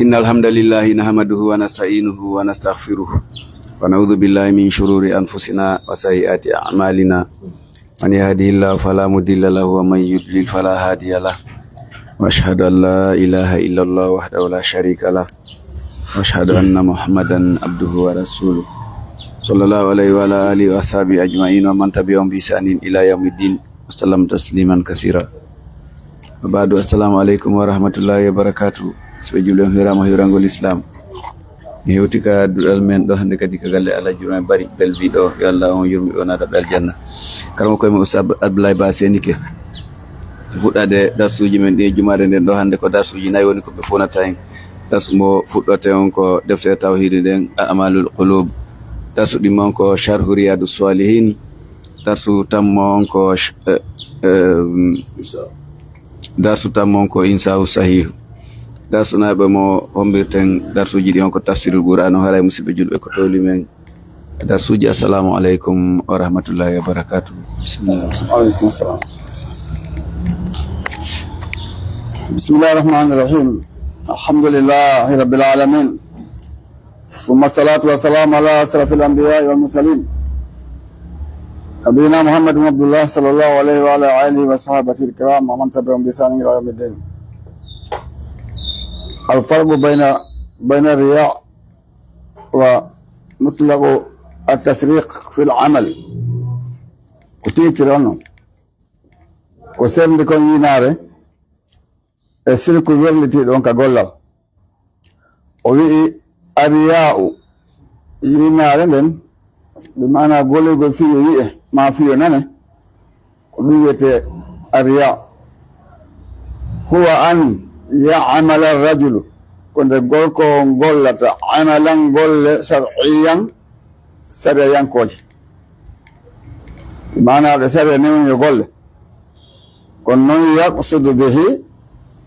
إن الحمد لله نحمده ونستعينه ونستغفره ونعوذ بالله من شرور أنفسنا وسيئات أعمالنا من يهده الله فلا مضل له ومن يضلل فلا هادي له وأشهد أن لا إله إلا الله وحده لا شريك له وأشهد أن محمدا عبده ورسوله صلى الله عليه وعلى آله وصحبه أجمعين ومن تبعهم بإحسان إلى يوم الدين وسلم تسليما كثيرا وبعد السلام عليكم ورحمة الله وبركاته. Sebagai hirama hirangol Islam hewtika dudal men do hande kadi ka galle ala jurma bari bel video yo Allah on yurmi on ada bel janna kalmo koy mo Ustaz Abdoulaye Ba Senike fuddade darsuji men de jumaade den do hande ko darsuji nay woni ko be fonata en darsu mo fuddote on ko defte tawhid den amalul qulub darsu dimon ko sharh riyadus salihin darsu tammon ko darsu tammon ko insa'u sahih darsunaɓe mo hombirten darsuji ɗi on ko tafsirul qur'an o haray musidɓe julɓe ko towli men darsuji. Assalamu aleykum wa rahmatullahi wa barakatuh. Bismillah. Aleykum salam. Bismillahir rahmanir rahim. Alhamdulillahi rabbil alamin. Thumma salatu wa salam ala asrafil anbiya'i wal mursalin. Nabiyina Muhammad bin Abdullah sallallahu alaihi wa ala alihi wa sahbihi al-kiram wa man tabi'ahum bi ihsan ila yaumiddin. الفرق بين الرياء ومطلق التسريق في العمل كتيرانو كسم دكون يناره السرق يرلتي دونك غولا وي الرياء يناره لن بمعنى غولو في ما في نانه ويته الرياء هو أن يعمل الرجل كنت غولكو غولة عملا غول شرعيا سريا كوجي بمعنى سريا نيون يقول كن يقصد به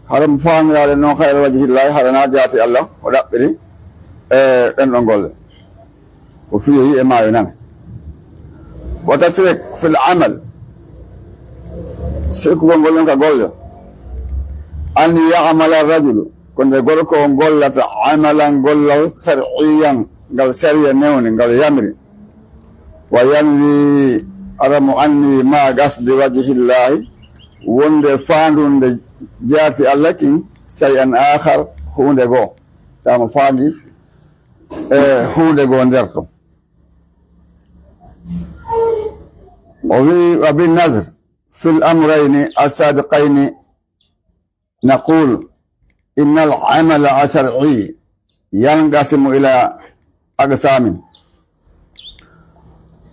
حرم فان على نو خير وجه الله حرنا جاتي الله ودبري ان نقول وفيه ما ينام وتسرق في العمل سرق غول غول أن يعمل الرجل كنت غولكو غولة عملا غول شرعيا قال سريا نيون قال يمري ويمري أرم أني ما قصد وجه الله وند فاندون جاتي اللكن شيئا آخر هون غو تام فاندي هون غو ندركم وبالنظر في الأمرين الصادقين نقول إن العمل الشرعي ينقسم إلى أقسام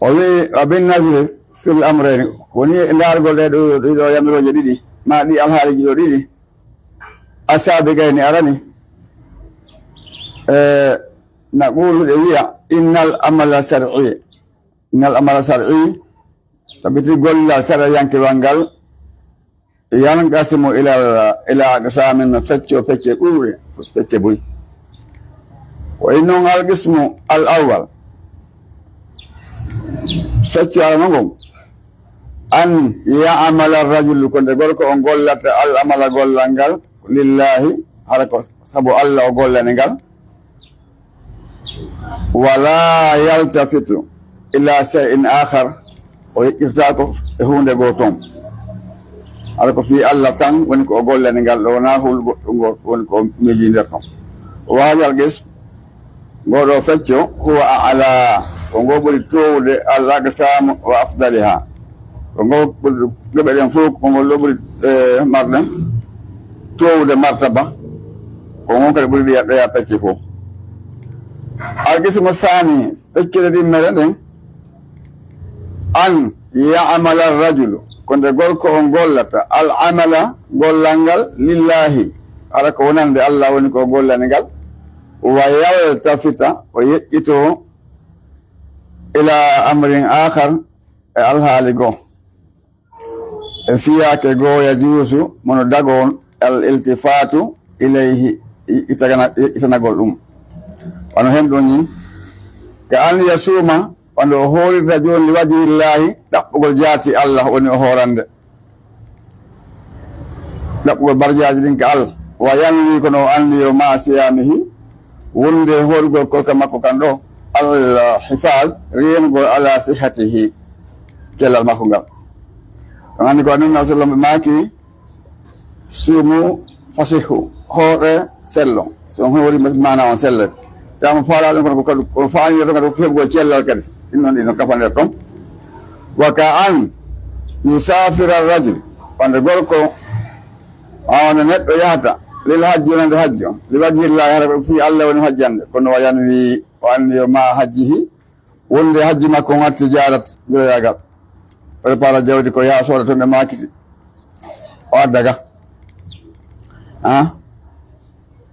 وبالنظر في الأمرين وني نارغول دو يمرو جديدي ما دي الحال جديدي السابقين أراني نقول إن العمل الشرعي تبتي قول شرعيا كبانغال ينقسم إلى أقسام فتشو قوي فتشو بوي وإنه القسم الأول فتشو على نقوم أن يعمل الرجل كنت قولك أنقول لك العمل قول لنقل لله حركة سبو الله قول لنقل ولا يلتفت إلى شيء آخر ويكتاكو هون دقوتهم alako fi Allah tan woni ko gollane ngal do na hul woni ko meji nder ton wajal ges godo feccio huwa ala ko ngobori towde Allah ga sam wa afdaliha ko ngobori gobe den fu ko ngobori marde towde martaba ko ngokade buri ya pecce fo algesi mo sani feccere di mereden an ya'mal ar-rajulu konde gorko on gollata al amala gollangal lillahi ala ko wonande Allah woni ko gollane ngal wa yaltafita o yeƴƴito ila amrin akhar e alhaali goo e fiyake goo yajuusu mono dagon al iltifatu ilayhi itanagol ɗum wano hen ɗo ñin ka an yasuma wanda o hoolirta joni liwajihillahi ɗaɓɓugol jaati Allah woni o horande ɗaɓɓugol barjaji ɗin ka Allah wa yanwi kono andi yo ma siyamihi wonde horgo kolka makko kan ɗo al hifaz rengo ala sihatihi kellal makko ngal ɗon andi ko annabi sallam ɓe maaki suumu fasihu hoore sello so hoori mana on selle tama faala ɗum kono ko faanirto kadi ko feɓgo cellal kadi innon ɗi no kafander toon wa ka an yusafira rajul wande gorko awno neɗɗo yahata lil hajji wonande hajji on li wajhillahi hara fi Allah woni hajjande kono wa yanwi o anni yo ma hajjihi wonde hajji makko on watti jarat joyagal prépara jawdi ko yaa sooda toon ɓe makiti o addaga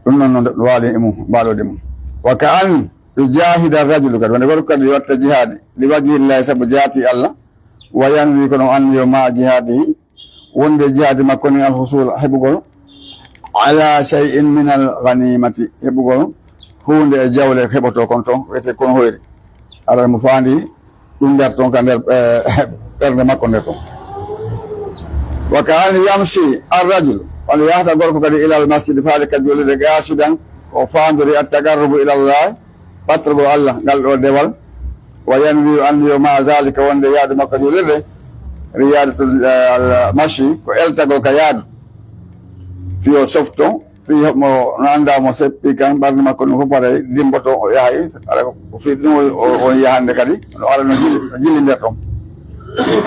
ɗum noon no waali e mum mbalode mum wa ka an yujahida rajulu kadi wonde gorko kadi watta jihadi li wajhillahi sabu jaati Allah wa yanwi kono anni yo ma jihadihi wonde jihadi makko ni al husul heɓugol ala shay'in min al ghanimati heɓugol hunde e jawle heɓoto kon toon wiyete kono hoyri ala mo faandi ɗum nder toon ka nder ɓernde makko nder toon wa ka an yamshi arrajul wano yahata gorko kadi ilal masjid faade kadi jolide gasidan o faandori attagarrubu ilallah patrugo Allah ngal ɗo dewal wa yanwi anni yo ma zalika wonde yaadu makko jolirde riyadatul mashi ko eltagol ka yaadu fiyo softo fi mo nanda mo seppi kan ɓarde makko ɗum fof pare dimboto o yahay ala ko fi ɗum on yahande kadi no ara no jilli nder toon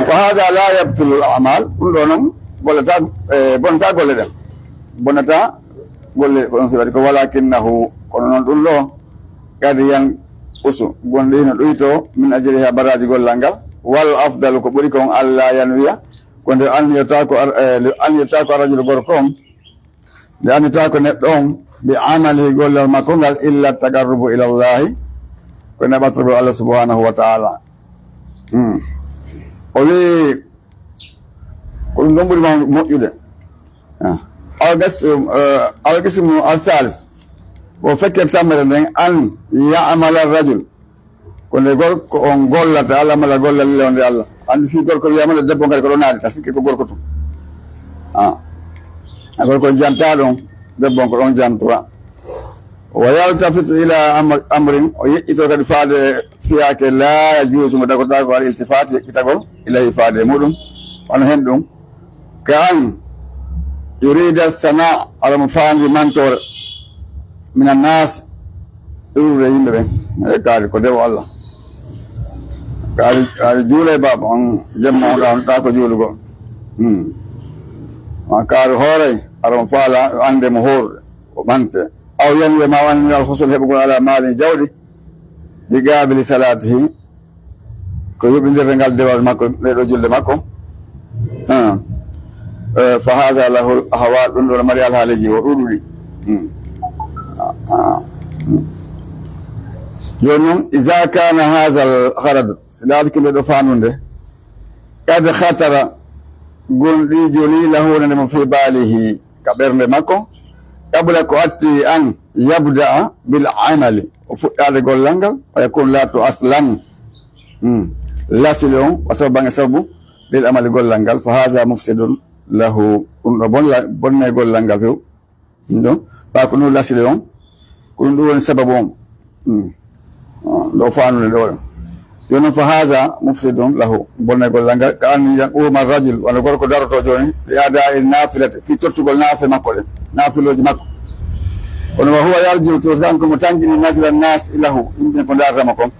fa hada la yabtulu l amal ɗum ɗo noon golleta bonata golle ɗen bonata golle ko ɗon siwati ko walakinnahu kono noon ɗum ɗo kadi yan usu gonɗi no ɗoyto min ajriha baraji gollal ngal wal afdalu ko ɓuri kon Allah yanwiya ko nde anniyata ko arajulu gorko on nde annita ko neɗɗo on bi amalihi gollal makko ngal illa tagarrubu ila llahi ko neɓatrugo Allah subhanahu wa taala o wi ko ɗum ɗon ɓuri ma moƴƴude alqismu alsalis o fekke tammere nden an yamala rajul ko nde gorko on gollata Allah mala gollal lile onde Allah andi fi gorko wiyamade debbo kadi ko ɗo naali ta sikki ko gorko tum gorko janta ɗon debbo on ko ɗon jantora wa yaltafitu ila amrin o yeƴƴito kadi faade fiyake la yajuusu mo dagotako al iltifat yeƴƴitagol ilahi faade e muɗum hono hen ɗum ka an yurida sana ala mo faandi mantore min annas ɗuurde yimɓe ɓen e kaari ko dewo Allah kaari juule baba on jemma on ɗawnoɗa ko juulugol ma kaari hoorey ara mo faala ande mo hoorde o ɓante aw yanwe ma wanni al husul heɓugol ala maali jawɗi bi gaabili salatihi ko yuɓɓidirde ngal dewal makko ɗeɗo julde makko fa hada lahu ahwal ɗum ɗo no mari alhaaliji o ɗuɗuɗi joni noon isa kana hada al harad si laati kimɓe ɗo faanunde kad hatara gonɗi joli lahunande mo fi baalihi ka ɓernde makko qabla ko atti an yabda'a bil amali o fuɗɗade gollal ngal o yakun laato aslan lasili on o sabu bange sabu lil amali gollal ngal fa hada mufsidun lahu ɗum ɗo bonne gollal ngal few ɗon ɓa ko ɗum lasili on ko ɗum woni sababu on ɗo fanude ɗo joni noon fa hada mufsidun lahu bonne gollal ngal ka anni uma rajul wano gorko daroto joni yaada e nafilate fi tottugol naafe makko ɗen naafiloji makko kono wa huwa yarju to kanko mo tangini nasira nas ilahu yimɓe ko dartama kon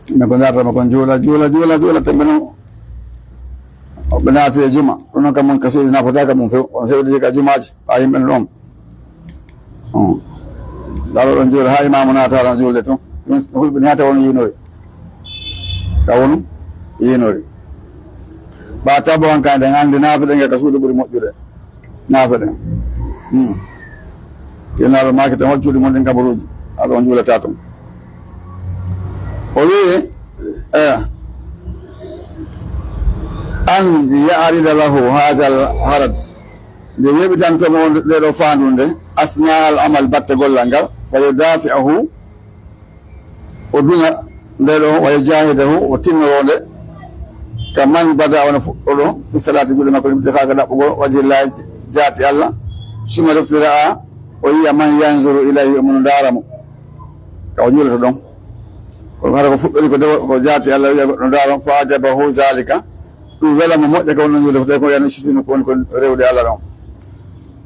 yimɓe ko dartama kon juula tembe noon ɓe naati e juma ɗum noon kam mon ka suudi nafotaka mum few on sewdiji ka jumaji ɓa yimɓe no ɗon daroɗon juula ha imamu natara julde toon hulɓe nata won yinori ka wonu yinori ɓa tabbo han kande ande naafe ɗen ka suudu ɓuuri moƴƴude naafe ɗen kenaɗo maki tan hoccuɗi mon ɗen kabaruji aɗa on juulata toon o wi an yarida lahu hada al harad nde yeɓitantomo ɗeɗo fandunde asna al amal batte gollal ngal fa yudafi'ahu o duña ndeɗo wa yujahidahu o tinnoronde ka man bada wona fuɗɗoɗo fi salati juuɗe makko ɗimte kaka ɗaɓɓugol wajillahi جات الله ثم رأى وهي من ينظر إليه من دارم كونيول تدوم وهذا كفر جات الله دارم فأعجبه ذلك ولا ممت كون نزول فتكون يعني شيء كون ريود الله دون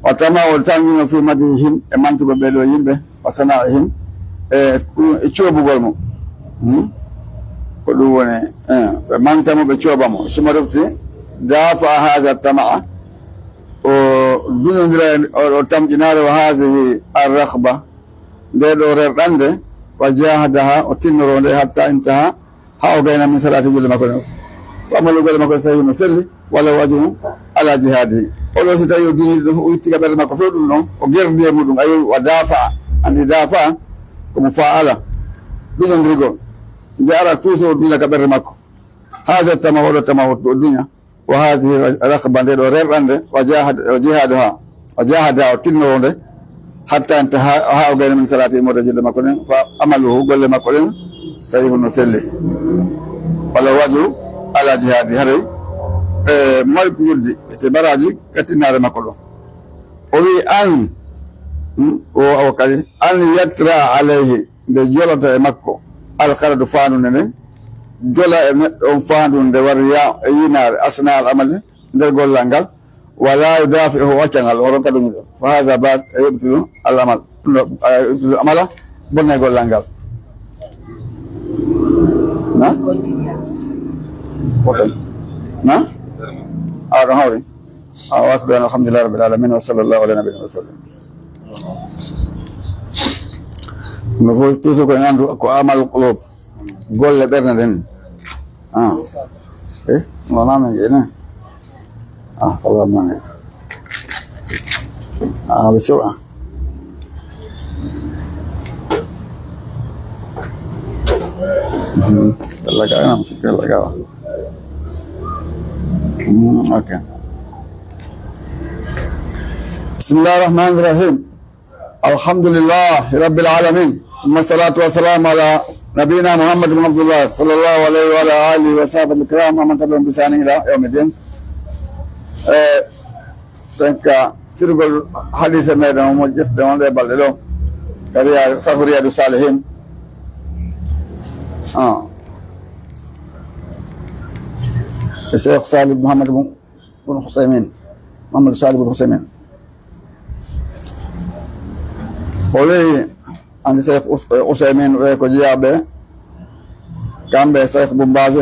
وتما وتانين في مديهم أمان تببلو يمبه وصناعهم تشوبوا قلمو كلونه من تم بتشوبهم ثم دافع هذا الطمع ودون تم جنار وهذه الرغبة دور الرند وجاهدها وتنرون حتى انتهى هاو بين من صلاة جل مكان فما يقول مكان سيد مسلي ولا وجهه على جهاده ولو ستايو دين ويتكبر مكفور لهم وغير دي مدن أيو ودافع أن يدافع كمفاعلة دون دريقون جاء توسو دين كبر مكو هذا التمهور الدنيا وهذه الرغبة دور الرند وجاهدها وتنرون حتى انتهى هاو بين من صلاة جل مكان فعمله قل مكان سيد مسلي ولا وجهه على جهاده هذي ما يقول تبراجي كتير مكلو وي أن وكذا أن يترى عليه بجولة مكو الخرد فانون جولة فانون دوريا ينار أثناء العمل درجول لانجل ولا يدافعه وكان الورق كدوم فهذا بعد يبتلو العمل يبتلو العمل بنا يقول لانجل نا وكان نا هاوري واخبرنا الحمد لله رب العالمين وصلى الله على نبينا وسلم نقول توسو كان عنده عمل القلوب قول لبرنا ما نعمل هنا فضل ما بسرعة لقى أنا مسك لقى اوكي بسم الله الرحمن الرحيم الحمد لله رب العالمين ثم الصلاة والسلام على نبينا محمد بن عبد الله صلى الله عليه وعلى آله وصحبه الكرام ومن تبعهم بإحسان إلى يوم الدين. تنكا ترجل حديث ميدان ومجلس دوان ده بالله كريا سافريا الصالحين الشيخ صالح محمد بن حسيمين محمد صالح بن حسيمين ولي عند الشيخ حسيمين ويكوجيابه كان به الشيخ بن باز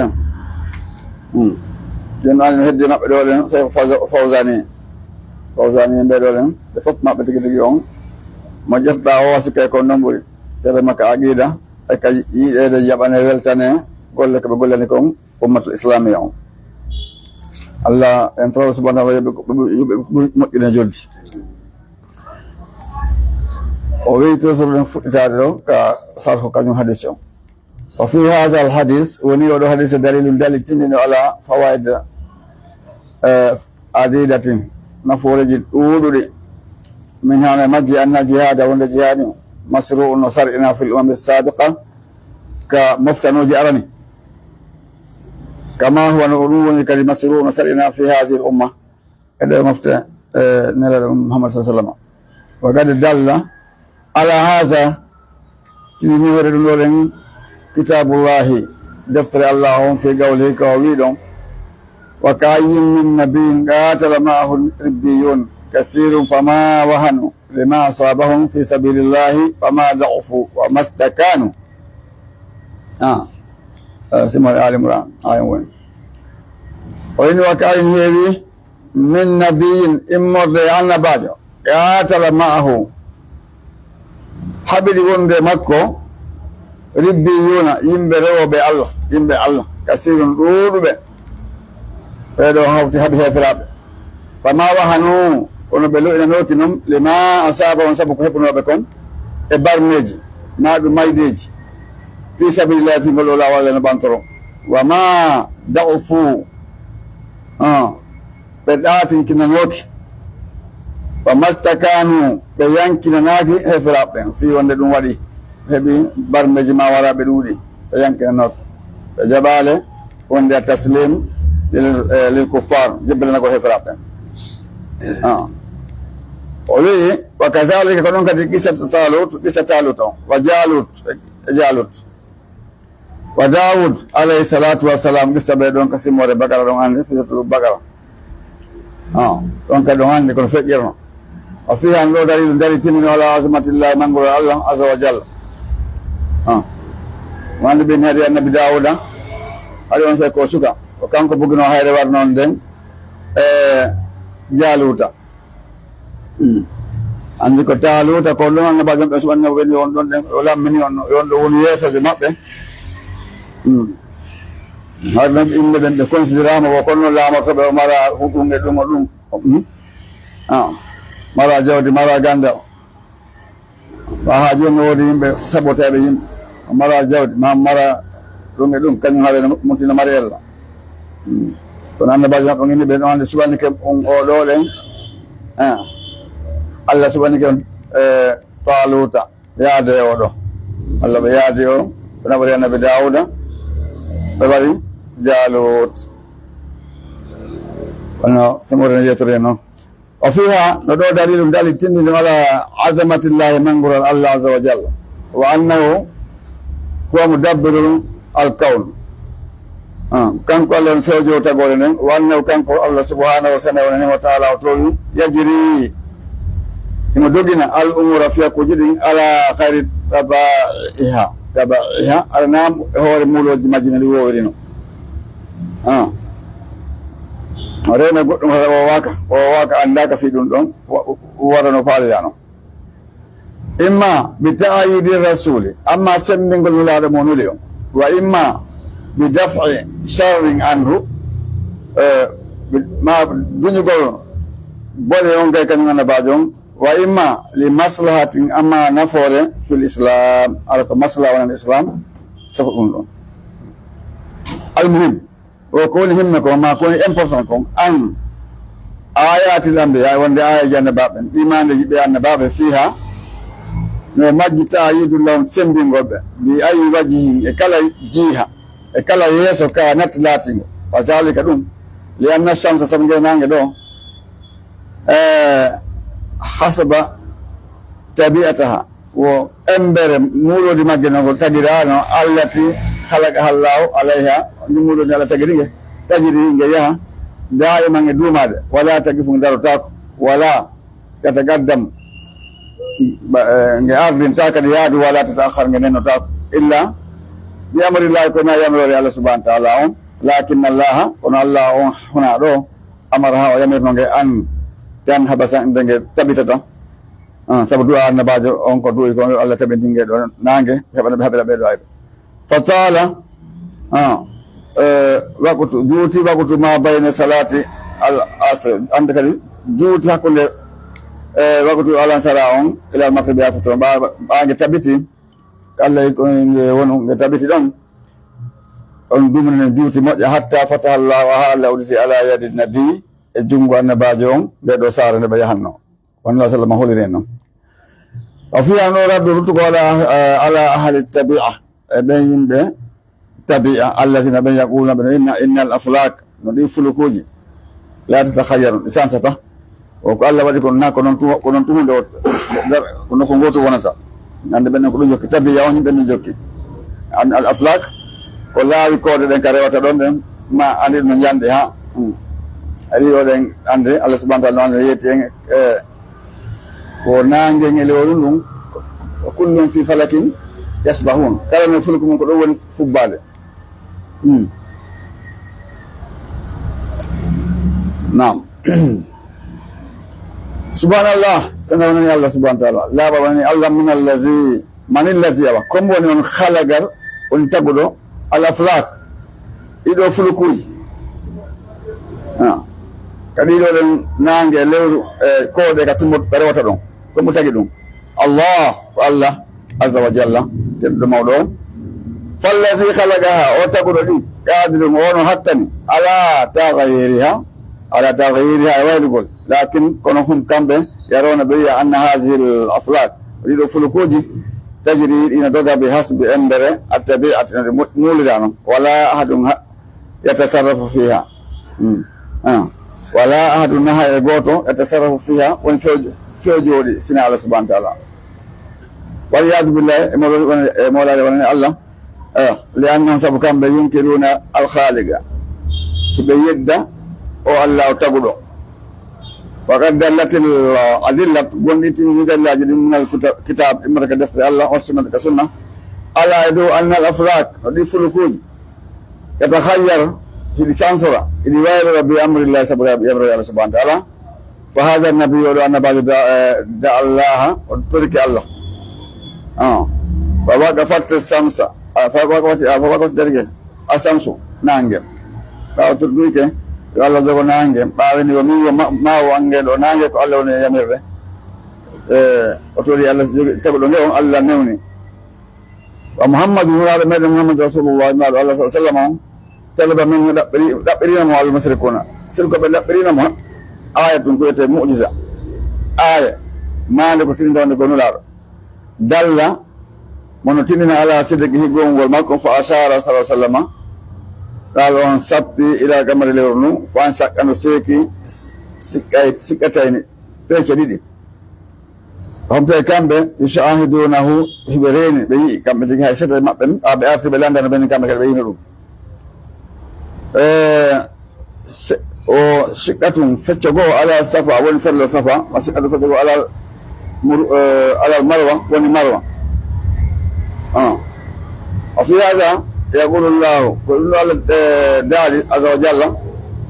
جنان هدي ما بدولن الشيخ فوزاني بدولن دفت ما بتيجي يوم ما جف باو واسكه كونمبوري تبع مكاجيدا اكاي يده يابانه ولتانه قول لك بقول لكم امه الاسلاميه الله انتظر سبحانه وتعالى جودي وبيتو سبحانه وتعالى كصرف كان حديث وفي هذا الحديث ونيرد حديث دليل تنين على فوائد عديدة نفورج الأولى منها نمجي أن الجهاد والجهاد مشروع وصرعنا في الأمم السابقة كمفتن وجأرني كما هو نقولون كلمة مشروع وصرعنا في هذه الأمة إذا مفتن نرى محمد صلى الله عليه وسلم وقد دل على هذا تنين كتاب الله دفتر الله في قوله كويدهم وكأي من نبي قاتل معه الربيون كثير فما وهنوا لما أصابهم في سبيل الله وما ضعفوا وما استكانوا سمع آل عمران آية وإن وكأي من نبي إمر عنا بعد قاتل معه حبل وند مكة ربيون ينبروا بالله ينبر الله كثير رود به فهذا هو تحب هذا فما وهنوا ونبلو إلى نوتهم لما أصابهم سبقوا هبنا بكم إبرمج ما بميدج في سبيل الله في ملء الله ولا نبانترو وما ضعفوا بدأت كنا نوت وما استكانوا بيانكنا ناجي هفرابهم في وندون ودي هبي برمج ما وراء بدودي بيانكنا نوت جباله وند التسليم للكفار جبل نقول هفرابهم ولي وكذلك كنون كدي قصة طالوت وجالوت وداود عليه الصلاة والسلام قصة بيدون كسيم وري بقرة دون عندي في سورة البقرة دون كدون عندي كن فجرنا وفيها أن لو دليل تنين على عظمة الله من قول الله عز وجل وعند بين هذه النبي داود هذا أنسى كوسكا وكان كبوكنا هاي روارنون دين جالوتا عندي كتالوتا كلنا أنا بعدين أسمعنا وين يوندون ولا من يوندون يسوع جماعة هذا إن بدنا consideramos وكنا لا مرتبة مرة حكومة دون مرة جودي مرة غاندا وهاجون نودين بسبوتة بيجين مرة جودي ما مرة دون كان هذا ممكن مرة يلا كنا أنا بعدين أقولني بينو عند سواني كم أولين الله سبحانه كم طالوتا يا ديودو الله بيا ديو أنا بري أنا بداودا بري جالوت أنا سمورنا جترينو وفيها ندور دليل تندل على عظمة الله من قرآن الله عز وجل وأنه هو مدبر الكون كان قال فوجو تقولن وأنه كان الله سبحانه وتعالى يجري مدوجنا الأمور فيها كوجد على خير تبعها أرنام هو المولود مجنون الوورينو أرينا قلنا وواقع عندك في دون ورنا فاليانو إما بتأييد الرسول أما سمين قل ولا رمونوليو وإما بدفع شر عنه ما دنيا قل بولي يوم كي كان من بعدهم وإما لمصلحة أما نفوره في الإسلام على مصلحة من الإسلام سبقون المهم وكون همكم وما كون إمبورتانكم أن آيات الأنبياء وأن آيات جنباب بما نجيب النباب فيها نمجد تأييد الله سنبين غبه بأي وجه إكلا جيها إكلا يسو كانت لاتين وذلك دون لأن الشمس سمجنا عنه حسب طبيعتها وأمبر مولود مجنون تجران التي خلقها الله عليها مولود على تجريه تجري جيها دائما يدوم هذا ولا تقف دارتك ولا تتقدم أرض تاك اليد ولا تتأخر من تاك إلا بأمر الله كنا يأمر الله سبحانه وتعالى لكن الله كنا الله هنا أمرها ويأمر أن تنهب سندنج تبتة سبدوا أن بعض أنك دو يكون الله تبتينج نانجه هبنا بهبلا بدوائب فطال وقت جوتي وقت ما بين صلاة العصر عندك جوتي هكذا وقت على سراهم إلى المغرب يفتح بعد تبتي الله يكون ونو تبتي دون ضمن جوتي حتى فتح الله وهذا على يد النبي الجمعة أن بعضهم بدو صار نبيهنه والناس لما هو لينه وفيها نور الدروت على أهل التبيعة بين تبيعة الذين بين يقولون إن الأفلاك نضيف فلوكوجي لا تتخير إنسان سته وقال الله بدي كنا كنون دوت كنا كنقطو ونتا عند بين كلون جوك تبيعة وني بين جوكي عن الأفلاك ولا يقول ده كاريوة دون ما عند من جاندها ari orang ande Allah subhanahu wa ta'ala yeti ko nange ngele wonum kullun fi falakin yasbahun kala no fulkum ko do woni fubbale naam subhanallah sanawani Allah subhanahu wa ta'ala la bawani Allah min allazi man allazi wa kom woni on khalagar on tagudo al aflak ido fulukui kadi do nange lewru ko de ka tumut barewata don ko mu tagi dum Allah azza wa jalla teddo mawdo fallazi khalaqaha o tagudo di qadirun wono hattani ala taghayyiriha waydugol lakin kono hum kambe yarona bi anna hadhihi al aflak rido fulukuji tajri ina doga bi hasbi embere at-tabi'ati mulidano wala ahadun yatasarrafu fiha ولا أحد نها يغوتو يتصرف فيها وين feejoɗi sina Allah subhanahu wa ta'ala waliyadu billahi e mawlaade wonani Allah li annahum sabu kamɓe yunkiruna alkhaliqa ɓe yedda o Allah o taguɗo wa qad dallatil adillat gonɗitini dallaji ɗi minal kitab immata ka deftere Allah wa sunnata ka sunna ala e dow anna al aflak no ɗi fulukuji yatakhayyar hiɗi sansora hiɗi waylora bi amrillahi sabu bi amri Allah subhanahu wa ta'ala fa hadha nabi oɗo annabajo da allaha o toriki Allah fa waqafat samsa fa waqafat derge a samsu nangem ɓawa torduyke yo Allah jogo nangem ɓaweni o min yo mawo angeɗo nange ko Allah woni e yamirde o tori Allah jogi taguɗo nge on Allah newni wa Muhammadu nuraɗo meɗen Muhammadu rasulullah naɗo Allah sa sallam on talaba min ɗaɓɓirinamo al musrikuna sirko ɓe ɗaɓɓirinamo aya tun ko wiyete mu'jiza aya mande ko tinidawde gonulaɗo dalla mono tinina ala sidiki gongol makko fa ashara sa sallama ɗal on sappi ila gamare lewru nu fo an sakkano seeki sikkatayni peece ɗiɗi homte kamɓe yushahidunahu hiɓe reeni ɓe yii kamɓe jogui hay sete maɓɓe ɓe arti ɓe landano ɓeni kamɓe kadi ɓe yino ɗum o sikka tum fecco goo ala safa woni fello safa ma sikka tum fecco goo alal marwa woni marwa o fi hada yaqulu llahu ko ɗum ɗo Allah daali asa wa jalla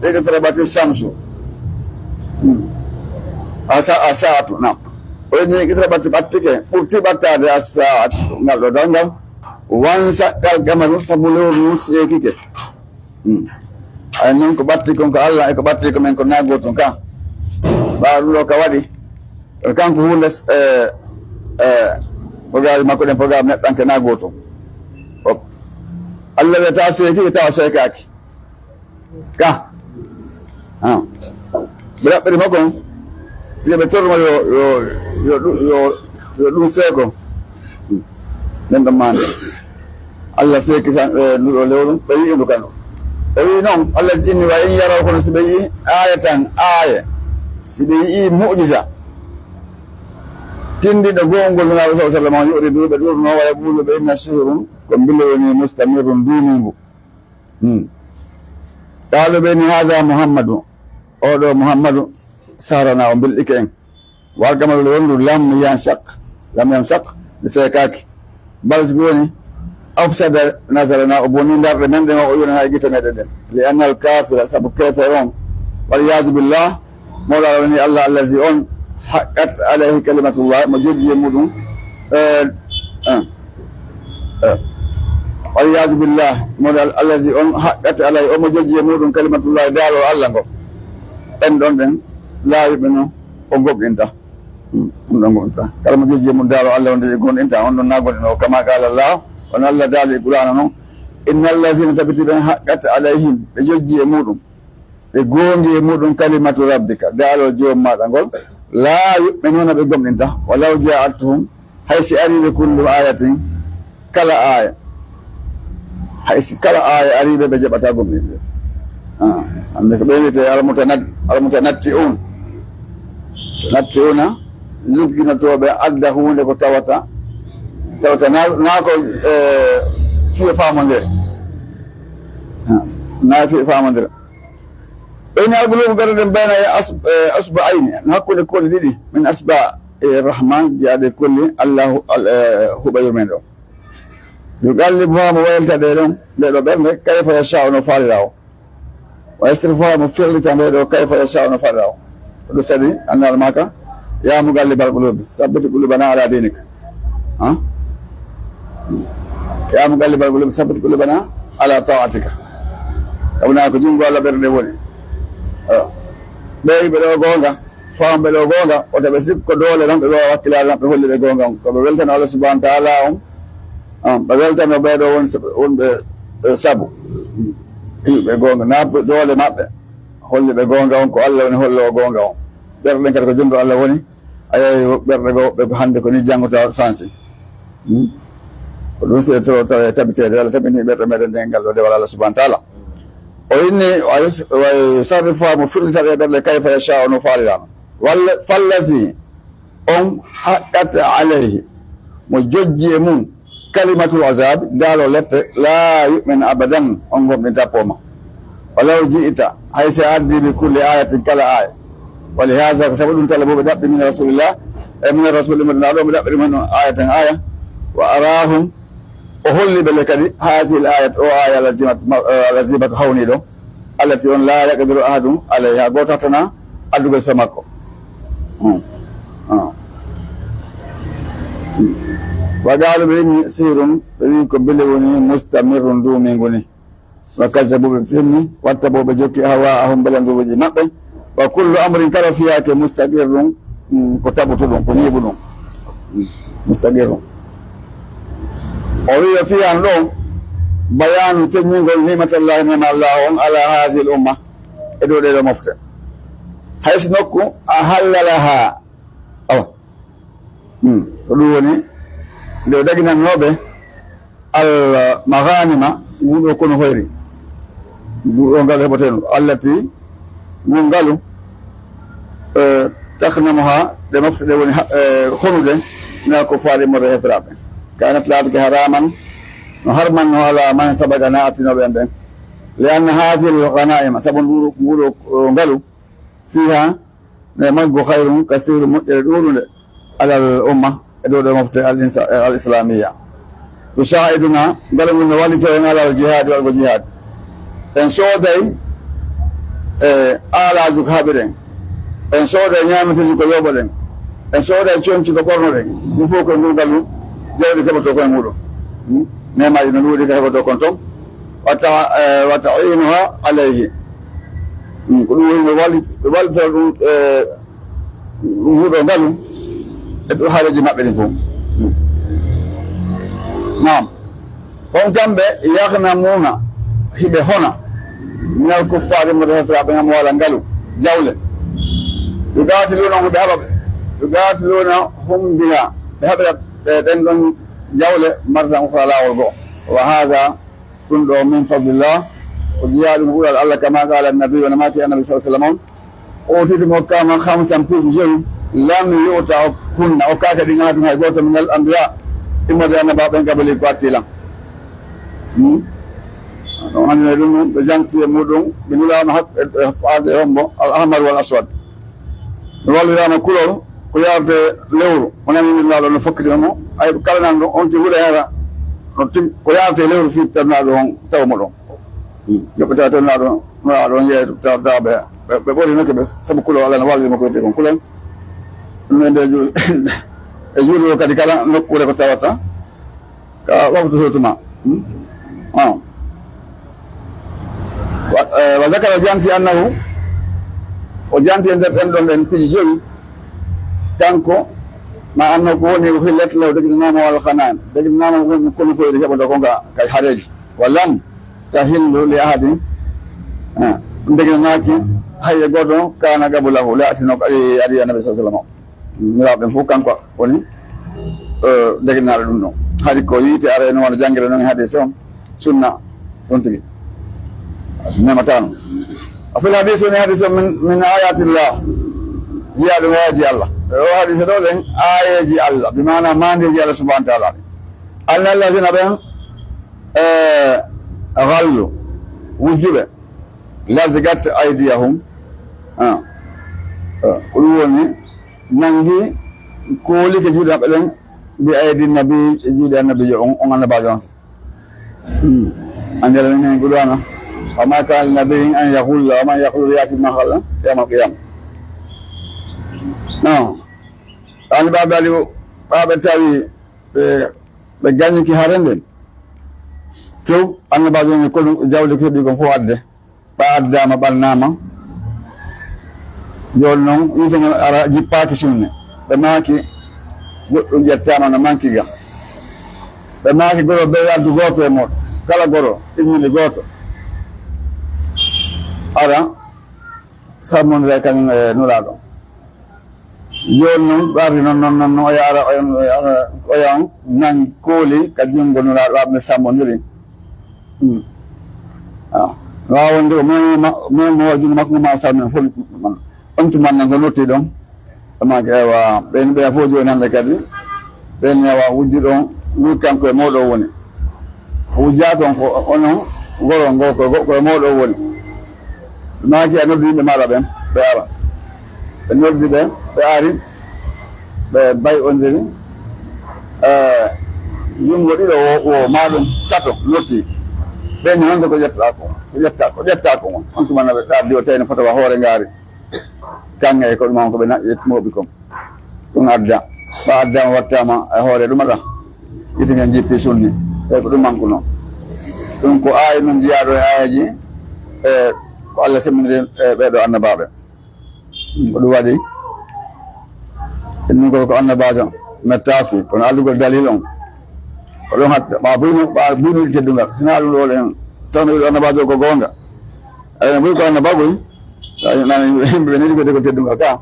iqtarabati shamsu a saatu nam o ni iqtarabati ɓattike ɓurti ɓattade a saatu ngal ɗo dangal wansa gal gamaru sabu lewru nu seekike ay noon ko ɓatti kon ko Allah e ko ɓatti ko men ko naggo tun kan ɓawa ɗum ɗo ka waɗi kanko hunde programme makko ɗen programme neɗɗanke naggo tun Allah wiyata seeki tawa seekaki ka ɓe ɗaɓɓiri makko sike ɓe torma yo ɗum seeko nden ɗon mande Allah seeki nduɗo lewru ɓe yii ndu kandu ɓe wi noon Allah jinni wa in yaraw kono si ɓe yii aya tan aya si ɓe yii mu'jiza tindiɗo gongol nabi sa sallam on yuri duɓe ɗurno wa yaqulu ɓe inna sihrun ko mbilowoni mustamirun duningu qalu ɓe ni haha Muhammadu oɗo Muhammadu sarana o bilɗike en wargamaɗo wondu lam yanshaq ɗi seekaki bal sigi woni afsada nasarana o bonni darɗe men ɗen o yonana e gite meɗen ɗen li anna al kafira saabu kefer on waliyadu billah mawla woni Allah allazi on haqqat alayhi kalimatullah mo joggi e muɗum waliyadu billah mawla allazi on haqqat alayhi omo joggi e muɗum kalimatullah daalo Allah ngo ɓen ɗon ɓen laawiɓe noon o goɓɗinta ɗum ɗon goɓɗinta kala mo joggi e mum daalo Allah wonde gonɗinta on ɗon nagoɗen o kama qala Allah on Allah daali e qur'ana noon inna allazina tabiti ɓen haqqat alayhim ɓe joggi e muɗum ɓe gongi e muɗum kalimatu rabbika daalol joom maɗa ngol laa yuɓɓinuna ɓe gomɗinta walaw ja'atuhum hay si ariɓe kullu ayatin kala aya hay si kala aya ariɓe ɓe jaɓata gomɗinde hande ko ɓe wiyete almutanatti un natti una lugginotoɓe adda hunde ko tawata na ko fiye famodire na fiye famodire ɓeyni algulubu ɓerɗen bayna e asba ayni no hakkude kolli ɗiɗi min asba e rahman jeyaɗe kolli Allah huɓa yurmen ɗo yo gallibuha mo wayltade ɗon nde ɗo ɓernde kayfa yashau no falira o wa yasrifuha mo firlita nde ɗo kayfa yashau no falira o ɗo sadi annal maka yamu gallibal qulubi sabbiti qulubana ala dinika yamu gallibal qulubi sabbiti qulubana ala taatika kabna ko jungo Allah ɓernde woni ɓeyɓe ɗo gonga famɓe ɗo gonga oto ɓe sikko doole noon ɓe ɓewa wakkilare noon ɓe holli ɓe gonga on koɓe weltano Allah subahanahu wa taala on ɓe weltano ɓeɗo wonɓe saabu ɓe gonga na doole maɓɓe holli ɓe gonga on ko Allah woni hollowo gonga on ɓerɗen kadi ko jungo Allah woni ayayi ɓerɗe go ɓe ko hande ko ni janggota sansi ko ɗum si tawa tabitede Allah tabini ɓerɗe meɗen nden ngal ɗo dewal Allah subahanahu wa taala o inni sarrifuha mo firlitaɗe ɓerɗe kayfa yashau no falirano walla fallazi on haqqat alayhi mo jojji e mum kalimatul azab dalo lette la yu'min abadan on gombe tapoma walaw ji'ita haysa addi bi kulli ayatin kala aya ولهذا سبب طلبوا بدأ من رسول الله من الرسول من الله بدأ من آية آية وأراهم وهل بلكدي هذه الآية أو آية التي بتحوني له التي لا يقدر أحد عليها قوتنا أدوك سماكو وقالوا بإني سير بإنكم بلغني مستمر دومينغني وكذبوا بفهمي واتبعوا بجوكي هواءهم بلندوا بجمعي وكل أمر كان فيها كمستقر كتاب تلون كنيبون مستقر وهي فيها لهم بيان فنين نعمة الله من الله على هذه الأمة إدو دي المفتح حيث نكو أهل لها قلوني لو دقنا النوبة المغانم يكون خيري التي قالوا تخنمها لمفتد خنود من الكفار مرة فرابة كانت لا حراما وحرما على من سبقنا أتنا بأنبين لأن هذه الغنائم سبب قالوا فيها مجد خير كثير يدور على الأمة يدور المفتد الإسلامية تساعدنا قالوا من والدين على الجهاد والجهاد إن سوداي ala juk habiren en soda nyamete ko yobolen en soda chonci ko bornoden dum fo ko ndugalu jawdi kebato ko mudo nema ina nudi kebato kon tom wa ta'inuha alayhi ko dum woni walita dum mudo galu e do haraji mabbe den fo nam fon kambe yakhnamuna hibe hona من الكفار المتفرع بهم ولا قالوا جولة يقاتلونهم بها بهبل دندن جولة مرة أخرى لا والقو وهذا كله من فضل الله وجيال نقول الله كما قال النبي ونما كان النبي صلى الله عليه وسلم أوتيت مكاما 5 بيجي لم يؤتى كنا أو كاك دينات ما يقول من الأنبياء إما ده أنا بابن قبل يقاتلا أنا أقول بجانتي مودون بنولا نحط فاد يومه الأحمر والأسود نقول أنا كله كيارت لورو أنا من الله نفكر إنه أي كلنا أنت هو هذا نتيم كيارت لورو في تنادون تومرون يبقى تنادون يا تابع بقول إنك بس سب كله على نوال ما كنت كله من ده يجوا كذي كلا نقول كتاوتا كوقت هو وذكر جانتي أنه وجانتي أن تبندون أن تيجي كانكو ما أنه كوني وخلت له دقنا ما والخنان دقنا ما ممكن كل شيء يجب أن تكون كحرج ولم تهل لأحد دقنا كي هاي يقولون كان قبله لا أتنوك علي النبي صلى الله عليه وسلم نلعب فوق كانكو وني دقنا لونه هذه كوي تأرين وانا جانجر نعم هذه سنة تنتهي نعمتان وفي الحديث حديث من آيات الله جهاد ويجي الله وحديث دول آية جي الله بمعنى ما نجي الله سبحانه وتعالى أن الذين بهم غلوا وجبه لزقت أيديهم قلوني ننجي كولي كجود أبلن بأيدي النبي جود النبي أنا باجانس أن الذين يقولون وما كان النبي أن يقول وما يقول يأتي ما خلق يوم القيامة. نعم. أنا باب التالي بجاني كهارندن. شو أنا بعدين يقول جاولك بيكون فواد بعد دام بالنامة. يقولون يمكن أرى جيباك شنو بماكي جتانا نمانكي جا بماكي قولوا بيا دوغوتو يموت كلا قولوا إني لغوتو ara sabon rekan nulado yolno bari non oyara oyang nan koli kajungo nulado abne samondiri wawondo mo wajun makko ma samen fol man ontu man ngo notti don ama ewa ben be fojo nan kadi ben ewa wujjudo wukan ko modo woni wujjaton ko ono goro ngoko ko modo woni ma ki anodi be mala ben be ara ben noddi be ari be bay ondiri yungo dido o madum tato lotti ben non ko jetta ko on tuma na be ta dio tayno foto wa hore ngari kanga ko ma ko be na yetmobi kom dum adda ba adda wattama e hore dum ada iti ngan jippi sunni e ko dum manko non dum ko ay non jiyaado e ayaji e ko Allah semini be do annababe ko dum wadi en ko annabajo metafi kono aldugol dalil on ko don hatta ba bunu teddunga sinalu do len sanu do annabajo ko gonga ay bu ko annabago himɓe nani kode ko teddunga ka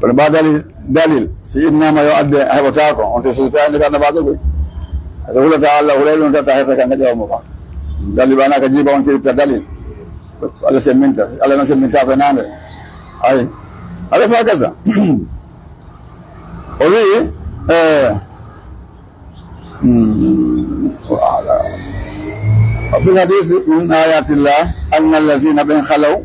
kono ba dalil si innama yo adde heɓotako on te sultani ka nabajo koy so hulata Allah hulay ɗum tata heta kanga ƴawmo ba dalil ɓana ka jiba on tirta dalil Allah semminta Allah noon semminta fenande ay aɗa fa gasa o wi وفي الحديث من آيات الله أن الذين بين خلوا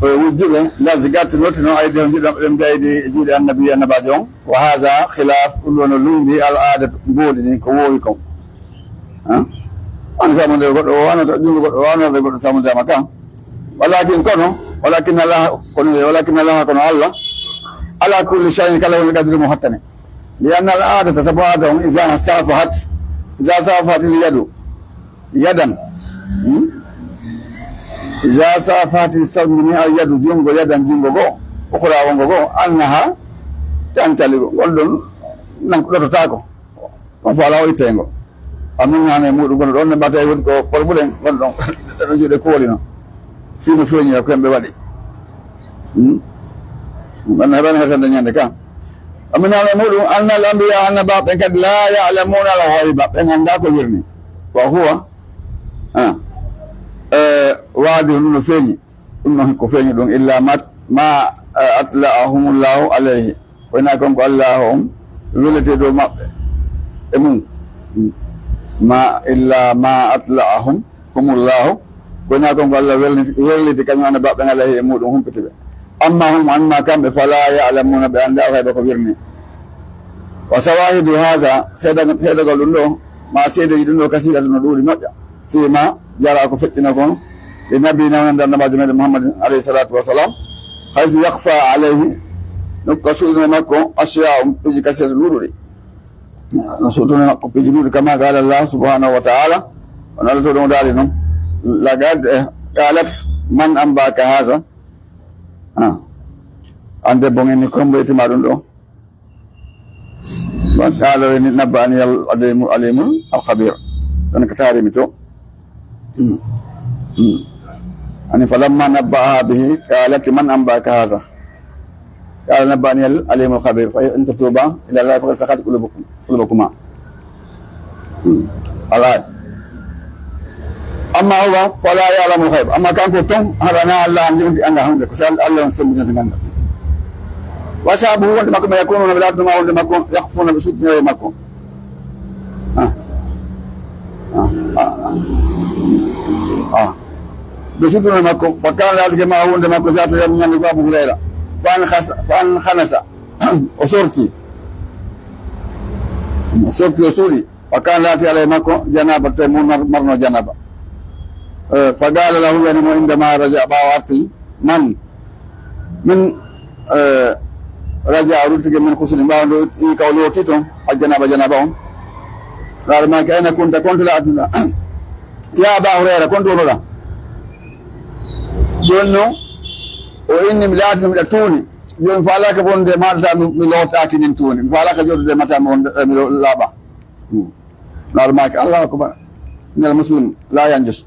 وجبه لا زكاة نوتنا أيديهم جدا بأيدي جود النبي النباجون وهذا خلاف كل نلوم العادة بودي كوويكم أنا سامن يقول وأنا تجون يقول وأنا يقول سامن ده مكان ولكن الله كن الله على كل شيء كله قدر محتني لأن العادة سبعة إذا صافت اليد يدا إذا صافت السلم اليد جنب يدا جنب أخرى ونغو أنها تنتلي ولن نقدر تاكو وفعلا ويتنغو أمين أنا مود غن رون باتا يود كو بولبولين غن رون رجو دي كولينا فيما فيني كم بوادي أنا بنا هذا الدنيا كان أمين أنا مود أن الأنبياء أن باب قد لا يعلمون الغيب إن عندك يرني وهو وعد إنه فيني إنه كفيني دون إلا ما أطلعهم الله عليه وإنكم اللهم ولتي دو ما إمون ما إلا ما أطلعهم هم الله وإنكم الله ولتي كانوا أنا باب عليه يمود هم كتبه أما هم عما كان فلا يعلمون بأن لا غيب كبيرني وشواهد هذا سيدا قالوا له ما سيدا يدنو كثيرا ندور نجا فيما جرى كفتنكم لنبينا ونبينا محمد عليه الصلاة والسلام حيث يخفى عليه نقصنا مكو أشياء بيجي كثير لوري نصوتنا مكو بيجي لوري كما قال الله سبحانه وتعالى ونالتو دون دالنا لقد قالت من أنباك هذا عند بونينكم بيت مارندو وقالوا إن نبأني العليم الخبير أنا كتاري متو أني فلما نبأها به قالت من أنبأك هذا قال نبأني العليم الخبير فإن تتوبا إلى الله فقد سخط قلوبكما الآية أما هو فلا يعلم الغيب أما كان كنتم هذا الله عندي أنا هم لك سأل الله سبحانه وتعالى وأصحابه عندما يكونون بالأرض ما عندما يخفون بسوء ويمكون بسوء ويمكون فكان ذلك ما هو عندما كنت ذات يوم من أبو هريرة فانخنس وصورتي وصوري وكان ذات عليه مكو جنابة تيمون مرنا جنابة فقال له يعني عندما رجع باوارتي من رجع رتك من خسر باوند يقولوا تيتم الجنابة قال ما كان كنت لا أدنى يا أبا هريرة كنت ولا جنو وإني ملأت من التوني جن فعلك بند ما ملوت أكين توني فعلك جود متى ملو لابا قال ما كان الله أكبر إن المسلم لا ينجس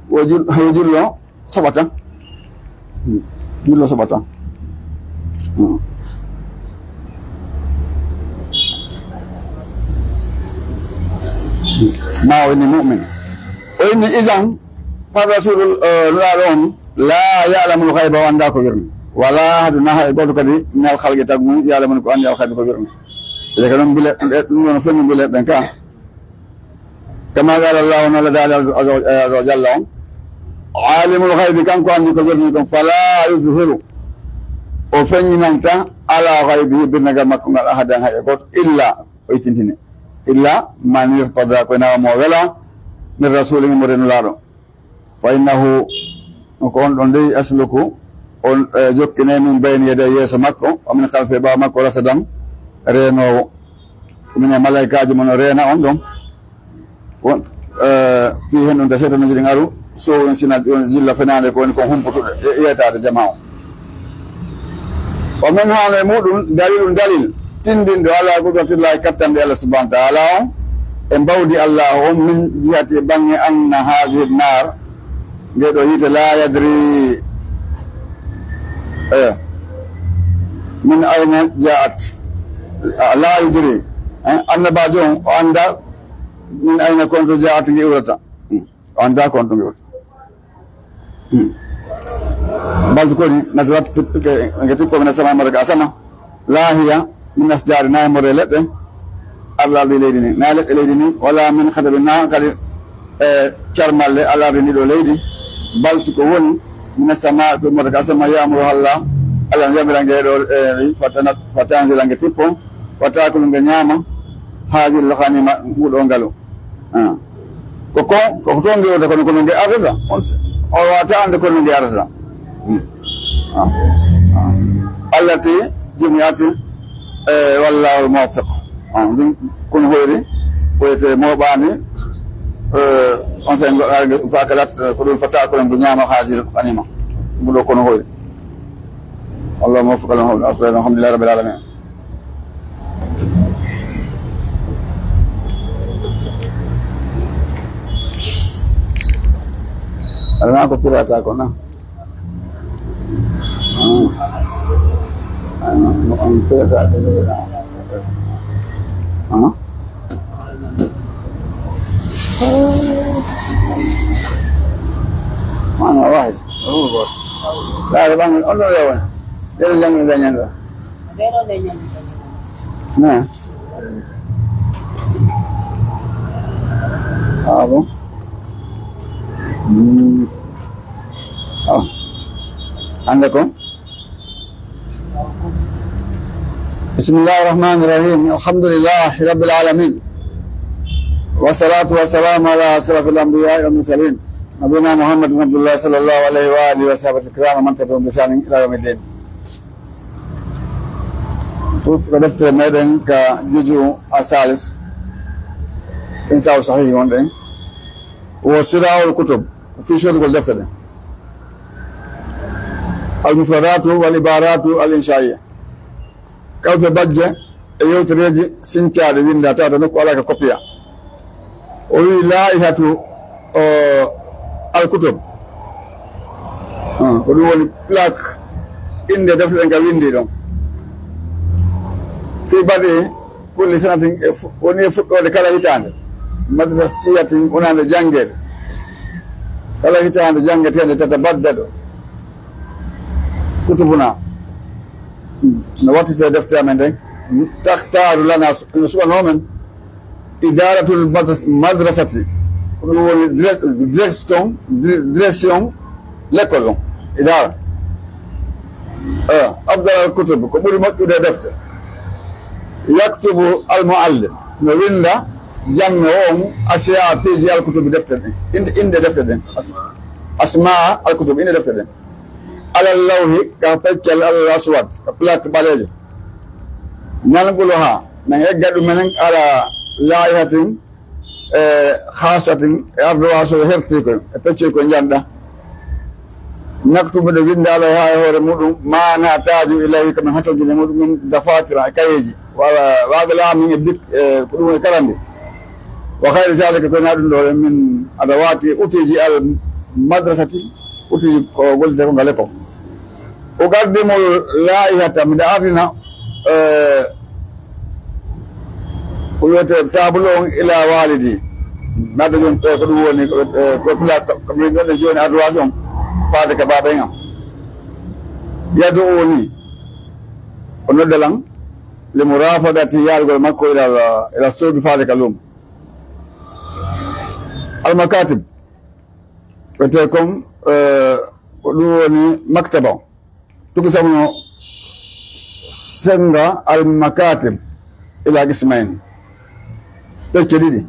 وجل له صبتا جل صبتا ما هو إني مؤمن وإني إذن فالرسول لا يعلم الغيب وأن ذاك يرمي wala hadu naha e goto kadi nal khalqi tagmu yalla man ko andi al khadi ko wirna e ka non bile dum non fenni bile ben ka kama qala allah wa la azza wa jalla alimul ghaibi kan ko andi ko wirni ko fala yuzhiru o fenni nanta ala ghaibi birnaga makko ngal ahadan hay goto illa o itintine illa man yirtada ko na mo wala min rasulin murinu lado fa innahu ko on don dey asluku on jokkine min bayni yaday yeso makko o min khalfe ba makko rasadan renowo min malaikaji mon rena on don won fi hen on daseta no jiri ngaru so on sina on jilla fenande ko ko humputude yetade jamaa o min hale mudum dalil tindinde ala qudratillahi kattande Allah subhanahu wa ta'ala en bawdi Allah on min jihati bangi anna hadhihi an-nar ngedo yite la yadri min ayna ja'at la yadri anna bajon anda min ayna kuntu ja'at ngiwrata anda kuntu ngiwrata bazkoni nazarat tipke ngati ko na sama marga sama la hiya min asjari na more lebe Allah bi leydini na le leydini wala min khadabi na kali charmalle Allah bi do leydi bal su ko woni min sama ko marga sama ya amru Allah Allah yamira ngedo fatanzila ngetipo wataka kulunga nyama hazi lakhanima ngudo ngalo ko tonge wata kono nge arza o wata ande kono nge arza allati jami'ati wallahu muwaffiq din kun hoyri koyete mobani on sen fakalat ko dul fata ko nyama hazi lakhanima ngudo kono hoyri Allah muwaffiq alhamdulillah rabbil alamin Alam aku pirata ko na. Ang pirata ko na. Mana wahid. Oh bos. Dah bang, ono lewan. Dia jangan danyan lah. Pero danyan. Nah. Apa? عندكم بسم الله الرحمن الرحيم الحمد لله رب العالمين والصلاة والسلام على أشرف الأنبياء والمرسلين نبينا محمد بن عبد الله صلى الله عليه وآله وصحبه الكرام ومن تبعهم بإحسان إلى يوم الدين. قدرت ميدان كجزء الثالث إنسان صحيح وندين وشراء الكتب في شرط الدفتر المفردات والعبارات الإنشائية كيف بجة يوتريجي سنتيا لين داتا تنقل على كوبيا ولاية الكتب كلون بلاك إن دفتر كويندي دون في بدي كل سنة وني فوتو لكلا هيتان مدرسية ونان جانجل كلا هيتان جانجل تتبدل كتبنا نواتي دفتر من ده تختار لنا سؤال نومن إدارة المدرسة دريسيون لكل إدارة أفضل الكتب كبير مكتوب دفتر يكتب المعلم نويندا جمعهم أشياء في الكتب دفتر إن دفتر أسماء الكتب إن دفتر على اللوح كابتل الأسود كبلاك باليجو ننقلها نهجد من على لايهة خاصة أرضها سهرتكم أبتشيكم جندا نكتب الجند عليها هو ما نحتاج إليه كما نحتاج من دفاتر كيجي وأغلى من الدك كلهم كرامي وغير ذلك كنا من أدوات أتيجي المدرسة أتيجي قلت لكم أقدم لائحة من أرضنا ويتابلون إلى والدي ما تجون كدووني كفلا كمرينون جون أدواسهم فاتك بابينا يدعوني ونودلان لمرافقة يالغو مكو إلى السوق فالك اللوم. المكاتب بتكون ودوني مكتبة تقسمون سنغا المكاتب إلى قسمين. بكريدي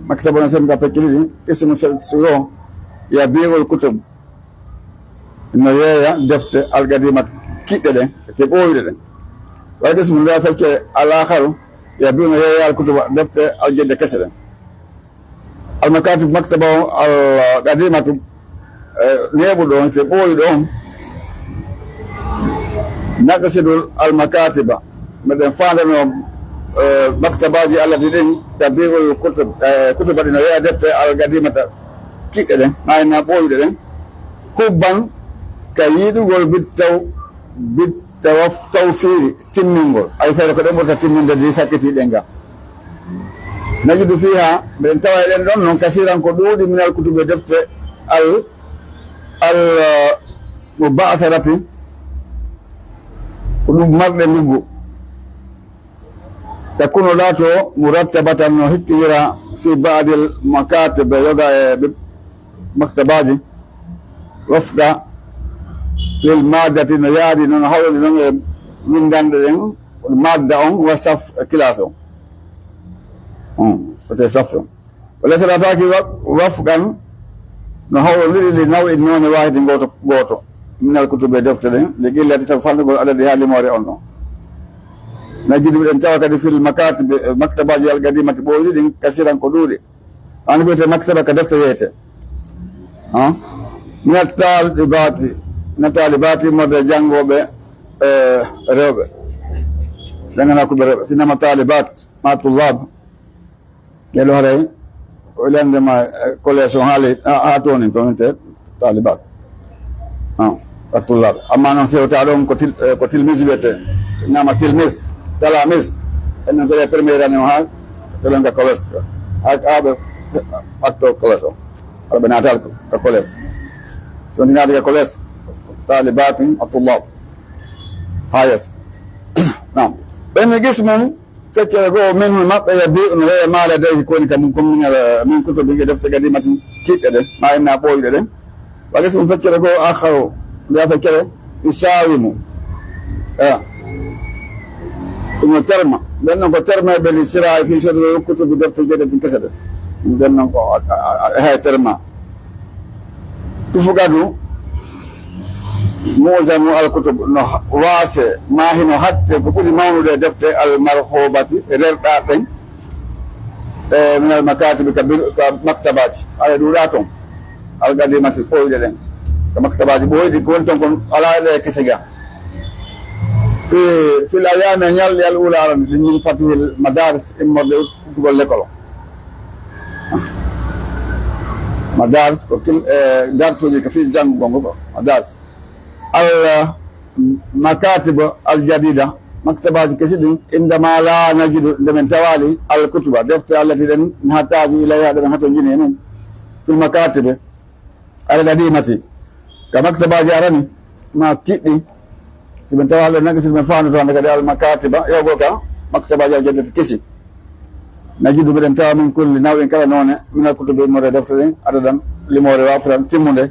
مكتبنا سنغا بكريدي اسم فلسفة يبيع الكتب إنه يا دفت القديمة كده تبوي ده. وقسم الله فك الآخر يبيع يا الكتب دفت الجد كسر. المكاتب مكتبة القديمة نيبودون تبوي دون نقصد المكاتب مثلا فعلا مكتبة التي تبيع الكتب كتب الدنيا دفت القديمة كده ما ينبوي ده حبا كيدو بالتوفير تمنغول أي فرق كده تمنغ دي سكتي دينغا نجد فيها بنتوا لندن كثيرا كدود من الكتب دفت المبعثرة كتب مرد لغو تكون ذاته مرتبة وهكذا في بعض المكاتب يوغا مكتبات وفق للمادة نيادي نحاول من دندن المادة وصف كلاسه وتصفه وليس لا تاكي وفقا نحاول لنوع النون واحد غوتو من الكتب دفترين لقلة سفر على ديها لموري أنه نجد بالانتوا في المكاتب مكتبة القديمة بوجود كثيرا قدوري أنا قلت مكتبة كدفتر من الطالبات مدى جانغو ب ريوبة لأننا كبر سينما طالبات مع طلاب قالوا هذي ولأن كل سؤال هاتوني تونت طالبات الطلاب أما نسيو تعلم كتلميذ بيته إنما تلميذ تلاميذ إن كل برميرا نوها تلانك كولس هذا أكتو كولس البنات كولس سنتين هذه كولس طالبات الطلاب هايس نعم بين جسم فترجو منه ما يبيع إنه ما لديه يكون كمكم من كتب دفتر قديمة كده ما إنها بوي ده وجسم فترجو آخر لا فكره يساوم المترمى لأنه بترمى بالسراء في شر كتب دفتر جدة كسر لأنه هاي ترمى تفقدوا معظم الكتب واسع ما هنا حتى كل ما هو دفتر المرغوبات ريرتين من المكاتب كمكتبات على دوراتهم القديمة فويدة كمكتبات بويدة كنتم على كسجا في الأيام الأولى من فتح المدارس المدرسة تقول لك مدارس كل درس وجه كفيش جنب مدارس المكاتب الجديدة مكتبات كثيرة عندما لا نجد من توالي الكتب دفتر التي نحتاج إليها نحتاج جنين في المكاتب القديمة كمكتبات جارني ما كيدي من توالي نقص المفانة عندك المكاتب يوجوكا مكتبات جديدة كثيرة نجد بالانتهاء من كل نوع كلا نوع من الكتب المرة دفترين عددا لموري وافرا تيموني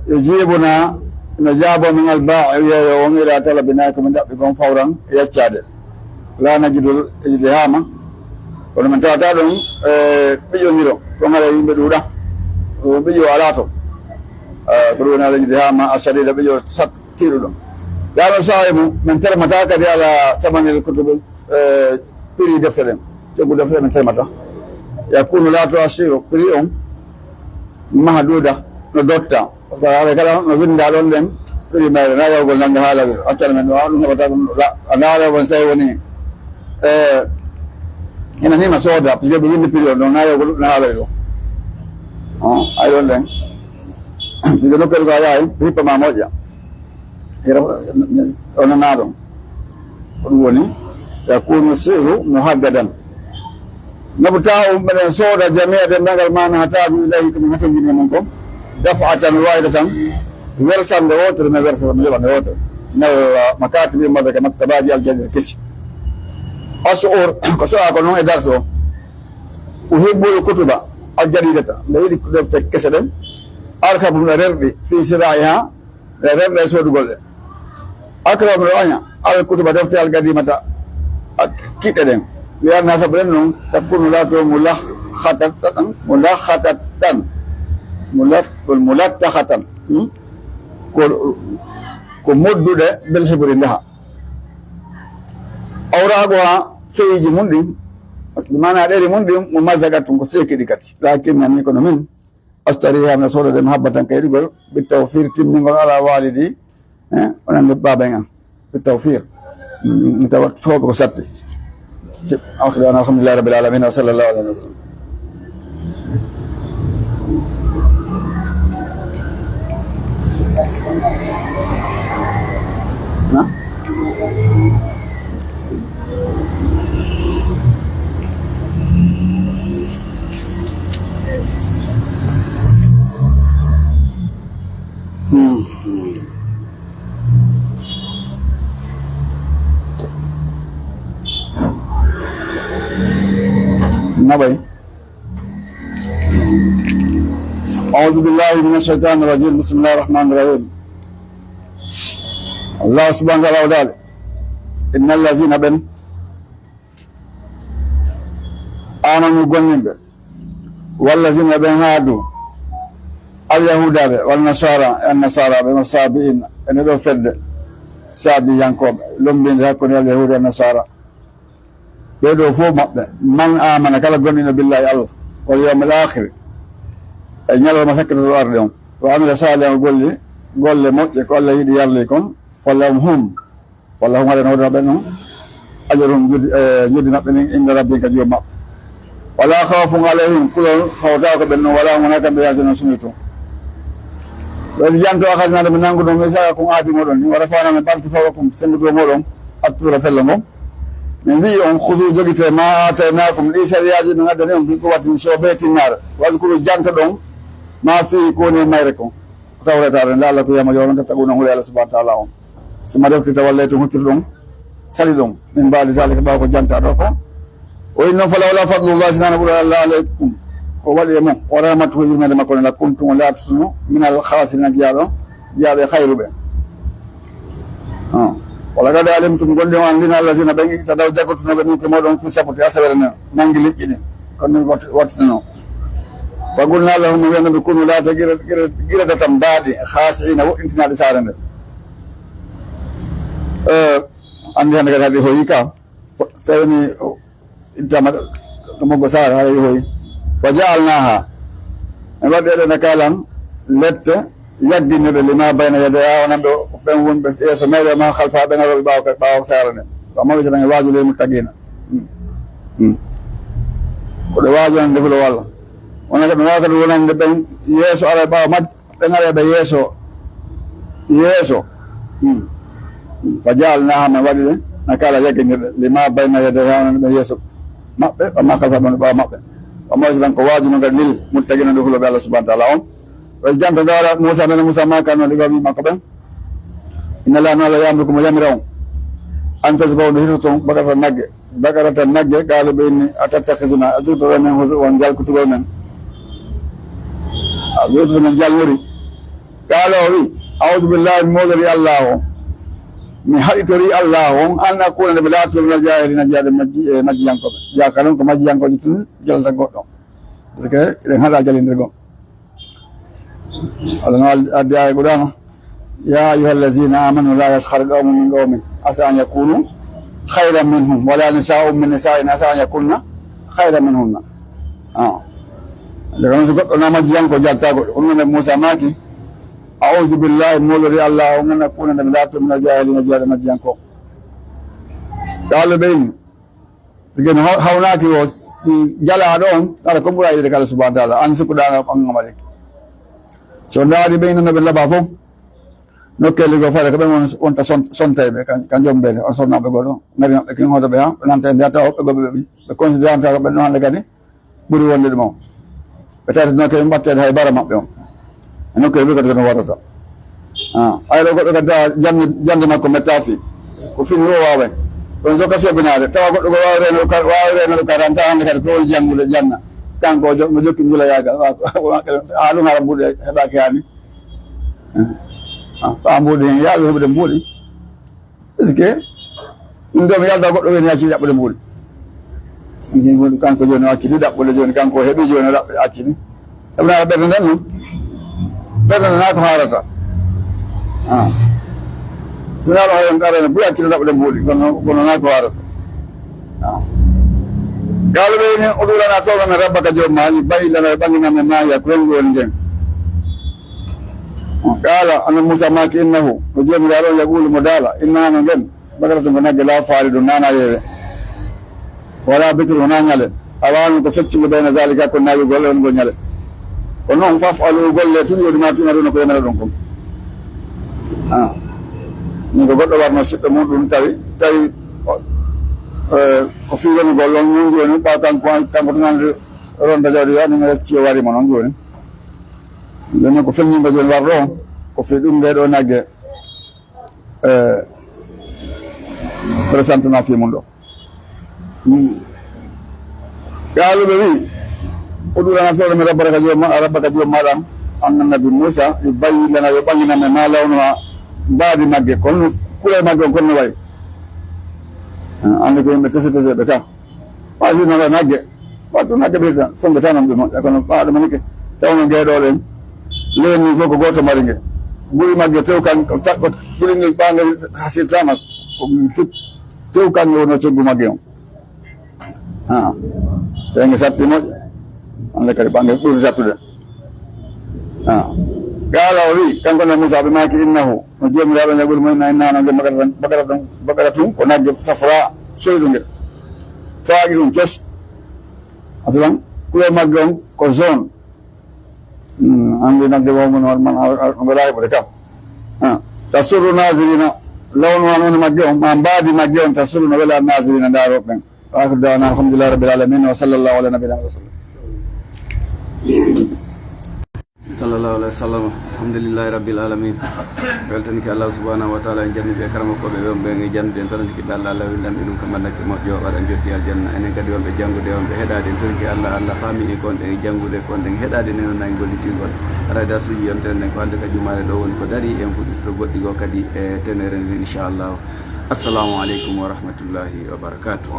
يجيبنا نجاب من الباع يوم إلى طلبنا كمن دقيقهم فورا يجاد لا نجد الازدهام ولمن تعتادهم بيجو نيرو كما لا يبدودا وبيجو علاتو كرونا الازدهام الشديد بيجو ستيرو قالوا صاحب من ترمتاك دي على ثمن الكتب بري دفترين تقول دفتر من ترمتا يكون لا تؤثر بريهم محدودة ندوتا parce que ala kala no winda don den pri ma na yaw gol nanga hala bi akal men wa no bata la anara won say woni ina ni ma soda parce que bi windi period no na yaw gol na hala do ay don den diga no pel ga yaay bi pa ma moja era ona nado on woni yakunu siru muhaddadan nabta'u min soda jami'a den dangal man hataju ilayhi kum hataju minkum دفعة واحدة ورسم لوتر ما ورسم لوتر من المكاتب ماذا كمكتبات الجديدة كسي أشعر كسوة كنون إدارسو أحب الكتب الجديدة لأيدي كتب كسدم أركب من الرب في سرايها الرب يسود قول أكرم الأنيا الكتب دفتر القديمة كتدم لأن سبرنهم تكون لا ملخطة كمدة بالحبر لها أوراقها فيجي مندم بمعنى غير مندم ممازجة كسيك ديكتي لكن من يكون من أشتريها من صورة محبة كيرجل بالتوفير تمنين على والدي ونحن بابنا بالتوفير نتوقف فوق وسطي آخر أنا الحمد لله رب العالمين وصلى الله عليه وسلم. نبي أعوذ بالله من الشيطان الرجيم بسم الله الرحمن الرحيم الله سبحانه وتعالى إن الذين بن آمنوا قلن والذين بن هادوا اليهود والنصارى بمصابين إن ذو فد سابي ينكوب لم بين ذاكون اليهود والنصارى يدو فوق من آمن كلا قلن بالله الله واليوم الآخر أن يلا مسكت الأرض يوم وعمل صالحا قول لي موت يقول لي يدي يرليكم فلهم هم والله ما لنا ربنا أجرهم جد نبني عند ربك يوم ولا خوف عليهم كل خوفاك بأنه ولا هناك بياسين سميتهم وإذ جانتوا أخذنا من نانكم ميثاقكم آتي مولون ورفعنا من بعض فوقكم سندوا مولون أطول فلهم من بيهم خذوا جوجت ما آتيناكم ليس رياض من أدنهم بقوة شوبة النار واذكروا جانتهم ما في كون ميركم تولى تارن لا لكم يا مجورون تتقونه الله سبحانه وتعالى ثم دفت توليتم كفرهم سلدهم من بعد ذلك باكو جانتا دوكو وإنه فلولا فضل الله سبحانه وتعالى عليكم وليمو ورحمته يمد ما كنا كنتم لا تسنوا من الخاسرين جاب خير به ولقد علمتم قلنا أننا الذين بينك تدوجكم منكم مودون في سبت أسرنا نانجلي إني كنا واتنو فقلنا لهم بأن بيكونوا لا تجردة بعد خاسعين وإنتنا لسارنا عندي أنا كذا بيهويكا استواني إنت ما قصار هذه هوي وجعلناها نبدأ كلام لت يقدم لما بين يديها ونبدأ بين بس إيه سمير ما خلفها بين الربي باو سارنا فما بيصير الواجب للمتقين كل واجب عند كل والله وانا كنا نقول ان بين يسوع على باو ما بين على يسوع فجعلناها ما بدل نكالا يقدم لما بين يديها ونبدأ يسوع ما خلفها بين باو ما بين وما يصير واجب نقول للمتقين دخلوا بالله سبحانه وتعالى وجدت دار موسى ما كانوا لقوم ما قبل إن الله لا يأمركم ويأمرهم أن تذبحوا بهرتم بقرة النجة قالوا بإني أتتخذنا أذكر من هزء وانجال كتبوا من أذكر من جال وري قالوا لي أعوذ بالله من مولى الله من حديث الله أن أكون بلاد من الجاهلين جاد مجيانكم يا كلامكم مجيانكم جتون جل تقولون بس كده هذا جالين تقول الله أدعى قرآن يا أيها الذين آمنوا لا يسخر قوم من قوم عسى أن يكونوا خيرا منهم ولا نساء من نساء عسى أن يكون خيرا منهن لكن نسقط أنا مجيان كجالتا قلنا موسى ماكي أعوذ بالله مولى الله ومن أكون نبلات من الجاهلين زيادة مجيان كو قالوا بين سكن هوناكي وسي جلا دوم قال كم براي ذكر سبحانه وتعالى أنسك دانا أنغمالي sondari be na bella bafo no kele go fara kabe wonta son taybe kan jombele on sonna be godo ngari be kin hodo be ha nante ndata o be go be consider anta be no hande gadi buri wonde mo be tata no kele mbatte hay bara mabbe on no kele be ko no warata ayɗo goɗɗo kadda jande makko mettafi ko fini o wawa ɗon joka sebinade tawa goɗɗo ko wawi renoɗo karanta hande kadi kowoni jangude janna kanko mo jokki njula yaga haɗum hara mbuɗi heɓaki hani ɓa mbuɗi hen yaaɓe heɓude mbuɗi puisque ɗum ɗo mi yalda goɗɗo weni accidi ɗaɓɓude mbuɗi kanko joni o acciti ɗaɓɓude joni kanko heeɓi joni o accidi heɓnaa ɓerde nden noon ɓerde nana ko harata sinaɗo hen arene ɓuuri hakkille ɗaɓɓude mbuuɗi kono na ko harata gaalo ɓeyni o ɗulana tawno men rabbaka joom maaji bayilana e ɓanginame maaja ko hengi woni nden qaala annabi moussa maki innahu no jomiraɗo yaqulu mo daala innano nden bagarata ko nagge la faari ɗum nana yeewe wala bikir wona ñale a wawni ko feccugo bayna zalika ko nayi golle on go ñale ko noon faf alu golle tun yodima tunaruno ko yemere ɗum kom ni ko goɗɗo warno siɗɗo muɗum tawi ko fiironi gollon non joni ɓaw kanko tunande ronda jawdi yo ni ciyo warimo noon joni joni ko felñimba joni warɗo on ko fi ɗum nde ɗo nagge présente na fi mum ɗo gaaluɓe wi o ɗurana tawɗo mi rabbaka joom maɗam annabi moussa yo bayilana yo ɓanginame ma lawnu ha mbaadi magge kono kula magge on konno wayi andi ko yimɓe teseteseɓe ka wasinoɗo nagge wattu nagge ɓe tan sonɓe tanan ɓe moƴƴa kono ɓaɗo manike tawno gueɗoɗen leni fof ko goto mari nge ɓuuri magge tew kanko ɓuuri nge ɓange hasiltama ko tew kange wono coggu magge on tenge satti moƴƴa ande kadi ɓange ɓuuri sattude gaala o wi kanko ne moussa ɓe maki innahu no jomiraɗo jagol mumen innano nge bagara tum ko nagge safra soyɗu nge faaqi ɗum cos asalan kulo magge on ko zone andi nagge wawmon man ngala heɓude kam tasurru nasirina lawnu wan woni magge on ma mbaadi magge on tasurru no wela nasirina ndaroɓe ɓen akhiru dawana alhamdulillahi rabbil alamin wa sallallahu ala nabiyina wa sallam sallallahu alaihi wasallam alhamdulillahi rabbil alamin weltaniki allah subhanahu wa ta'ala en jannuɓe karama koɓe wonɓe e jannude en tan kiɓe allah allah willanɓe ɗum kam mannakke moƴƴo waɗa joddi aljanna enen kadi wonɓe janggude wonɓe heɗade en torki allah faami e gonɗe e janggude konɗen heɗade neno nayi gollitirgol aɗa dar suji yontere nden ko hande ka jumare ɗo woni ko daari en fuɗɗito goɗɗi go kadi e tenere nde inchallahu assalamu aleykum wa rahmatullahi wa barakatuh.